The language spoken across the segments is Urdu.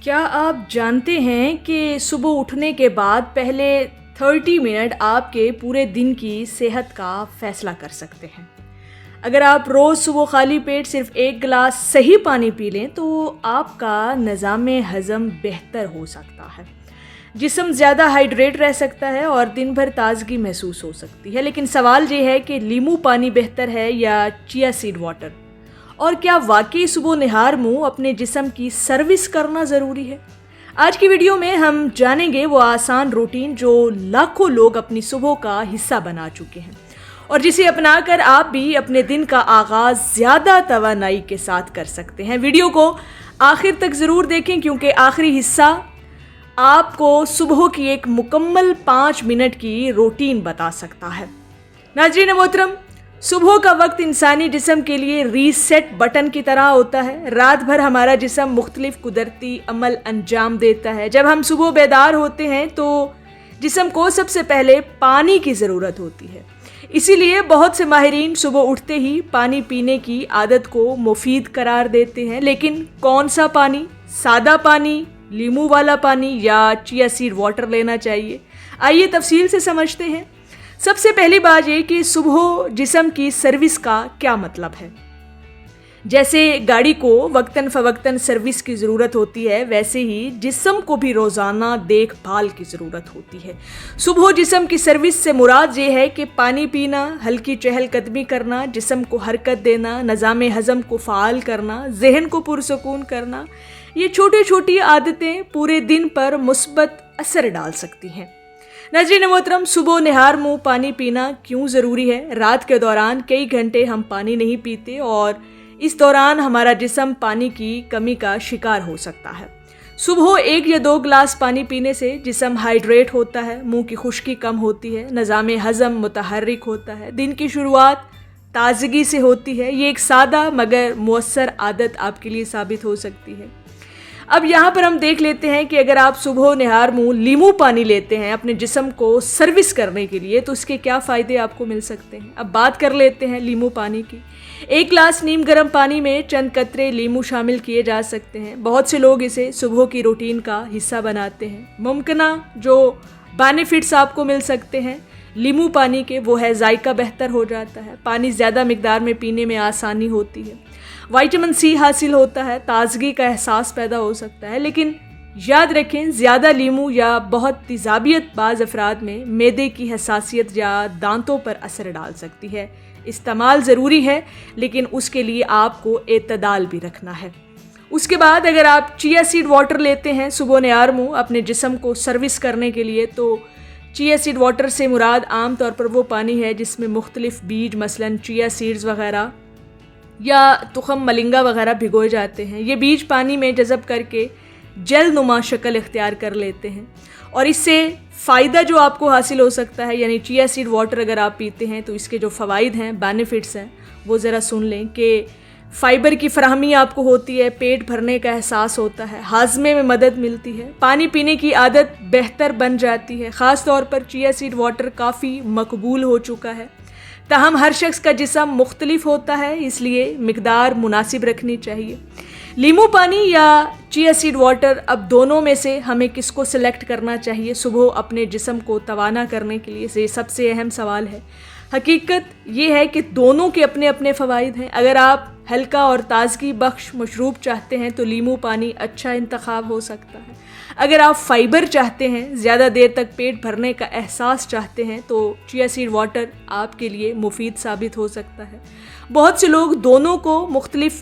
کیا آپ جانتے ہیں کہ صبح اٹھنے کے بعد پہلے 30 منٹ آپ کے پورے دن کی صحت کا فیصلہ کر سکتے ہیں؟ اگر آپ روز صبح خالی پیٹ صرف 1 گلاس صحیح پانی پی لیں تو آپ کا نظام ہضم بہتر ہو سکتا ہے، جسم زیادہ ہائیڈریٹ رہ سکتا ہے اور دن بھر تازگی محسوس ہو سکتی ہے۔ لیکن سوال یہ ہے کہ لیمو پانی بہتر ہے یا چیا سیڈ واٹر؟ اور کیا واقعی صبح نہار منہ اپنے جسم کی سروس کرنا ضروری ہے؟ آج کی ویڈیو میں ہم جانیں گے وہ آسان روٹین جو لاکھوں لوگ اپنی صبح کا حصہ بنا چکے ہیں اور جسے اپنا کر آپ بھی اپنے دن کا آغاز زیادہ توانائی کے ساتھ کر سکتے ہیں۔ ویڈیو کو آخر تک ضرور دیکھیں کیونکہ آخری حصہ آپ کو صبح کی ایک مکمل 5 منٹ کی روٹین بتا سکتا ہے۔ ناظرین محترم، صبح کا وقت انسانی جسم کے لیے ریسیٹ بٹن کی طرح ہوتا ہے۔ رات بھر ہمارا جسم مختلف قدرتی عمل انجام دیتا ہے۔ جب ہم صبح بیدار ہوتے ہیں تو جسم کو سب سے پہلے پانی کی ضرورت ہوتی ہے، اسی لیے بہت سے ماہرین صبح اٹھتے ہی پانی پینے کی عادت کو مفید قرار دیتے ہیں۔ لیکن کون سا پانی؟ سادہ پانی، لیمو والا پانی یا چیا سیڈ واٹر لینا چاہیے؟ آئیے تفصیل سے سمجھتے ہیں۔ سب سے پہلی بات یہ کہ صبح جسم کی سروس کا کیا مطلب ہے۔ جیسے گاڑی کو وقتاً فوقتاً سروس کی ضرورت ہوتی ہے، ویسے ہی جسم کو بھی روزانہ دیکھ بھال کی ضرورت ہوتی ہے۔ صبح جسم کی سروس سے مراد یہ ہے کہ پانی پینا، ہلکی چہل قدمی کرنا، جسم کو حرکت دینا، نظام ہضم کو فعال کرنا، ذہن کو پرسکون کرنا، یہ چھوٹی چھوٹی عادتیں پورے دن پر مثبت اثر ڈال سکتی ہیں۔ ناظرین محترم، صبح نہار منہ پانی پینا کیوں ضروری ہے؟ رات کے دوران کئی گھنٹے ہم پانی نہیں پیتے اور اس دوران ہمارا جسم پانی کی کمی کا شکار ہو سکتا ہے۔ صبح 1 یا 2 گلاس پانی پینے سے جسم ہائیڈریٹ ہوتا ہے، منہ کی خشکی کم ہوتی ہے، نظام ہضم متحرک ہوتا ہے، دن کی شروعات تازگی سے ہوتی ہے۔ یہ ایک سادہ مگر مؤثر عادت آپ کے لیے ثابت ہو سکتی ہے۔ اب یہاں پر ہم دیکھ لیتے ہیں کہ اگر آپ صبح نہار منہ لیمو پانی لیتے ہیں اپنے جسم کو سروس کرنے کے لیے تو اس کے کیا فائدے آپ کو مل سکتے ہیں۔ اب بات کر لیتے ہیں لیمو پانی کی۔ 1 گلاس نیم گرم پانی میں چند قطرے لیمو شامل کیے جا سکتے ہیں۔ بہت سے لوگ اسے صبح کی روٹین کا حصہ بناتے ہیں۔ ممکنہ جو بینیفٹس آپ کو مل سکتے ہیں لیمو پانی کے، وہ ہے ذائقہ بہتر ہو جاتا ہے، پانی زیادہ مقدار میں پینے میں آسانی ہوتی ہے، وٹامن سی حاصل ہوتا ہے، تازگی کا احساس پیدا ہو سکتا ہے۔ لیکن یاد رکھیں، زیادہ لیمو یا بہت تیزابیت بعض افراد میں معدے کی حساسیت یا دانتوں پر اثر ڈال سکتی ہے۔ استعمال ضروری ہے لیکن اس کے لیے آپ کو اعتدال بھی رکھنا ہے۔ اس کے بعد اگر آپ چیا سیڈ واٹر لیتے ہیں صبح نہار منہ اپنے جسم کو سروس کرنے کے لیے، تو چیا سیڈ واٹر سے مراد عام طور پر وہ پانی ہے جس میں مختلف بیج مثلاً چیا سیڈز وغیرہ یا تخم ملنگا وغیرہ بھگوئے جاتے ہیں۔ یہ بیج پانی میں جذب کر کے جل نما شکل اختیار کر لیتے ہیں اور اس سے فائدہ جو آپ کو حاصل ہو سکتا ہے، یعنی چیا سیڈ واٹر اگر آپ پیتے ہیں تو اس کے جو فوائد ہیں، بینیفٹس ہیں، وہ ذرا سن لیں کہ فائبر کی فراہمی آپ کو ہوتی ہے، پیٹ بھرنے کا احساس ہوتا ہے، ہاضمے میں مدد ملتی ہے، پانی پینے کی عادت بہتر بن جاتی ہے۔ خاص طور پر چیا سیڈ واٹر کافی مقبول ہو چکا ہے، تاہم ہر شخص کا جسم مختلف ہوتا ہے، اس لیے مقدار مناسب رکھنی چاہیے۔ لیمو پانی یا چیا سیڈ واٹر، اب دونوں میں سے ہمیں کس کو سلیکٹ کرنا چاہیے صبح اپنے جسم کو توانا کرنے کے لیے؟ یہ سب سے اہم سوال ہے۔ حقیقت یہ ہے کہ دونوں کے اپنے اپنے فوائد ہیں۔ اگر آپ ہلکا اور تازگی بخش مشروب چاہتے ہیں تو لیمو پانی اچھا انتخاب ہو سکتا ہے۔ اگر آپ فائبر چاہتے ہیں، زیادہ دیر تک پیٹ بھرنے کا احساس چاہتے ہیں، تو چیا سیڈ واٹر آپ کے لیے مفید ثابت ہو سکتا ہے۔ بہت سے لوگ دونوں کو مختلف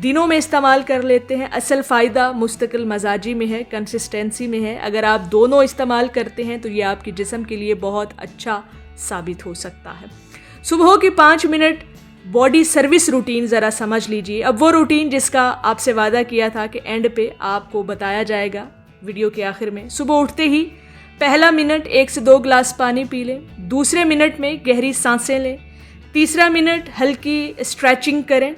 دنوں میں استعمال کر لیتے ہیں۔ اصل فائدہ مستقل مزاجی میں ہے، کنسسٹنسی میں ہے۔ اگر آپ دونوں استعمال کرتے ہیں تو یہ آپ کے جسم کے لیے بہت اچھا ثابت ہو سکتا ہے۔ صبح کی 5 منٹ باڈی سروس روٹین ذرا سمجھ لیجئے۔ اب وہ روٹین جس کا آپ سے وعدہ کیا تھا کہ اینڈ پہ آپ کو بتایا جائے گا ویڈیو کے آخر میں۔ صبح اٹھتے ہی پہلا منٹ 1 سے 2 گلاس پانی پی لیں، دوسرے منٹ میں گہری سانسیں لیں، تیسرا منٹ ہلکی اسٹریچنگ کریں،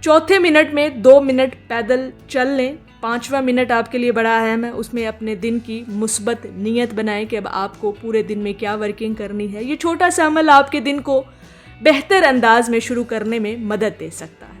چوتھے منٹ میں 2 منٹ پیدل چل لیں، 5واں منٹ آپ کے لیے بڑا اہم ہے، اس میں اپنے دن کی مثبت نیت بنائیں کہ اب آپ کو پورے دن میں کیا ورکنگ کرنی ہے۔ یہ چھوٹا سا عمل آپ کے دن کو بہتر انداز میں شروع کرنے میں مدد دے سکتا ہے۔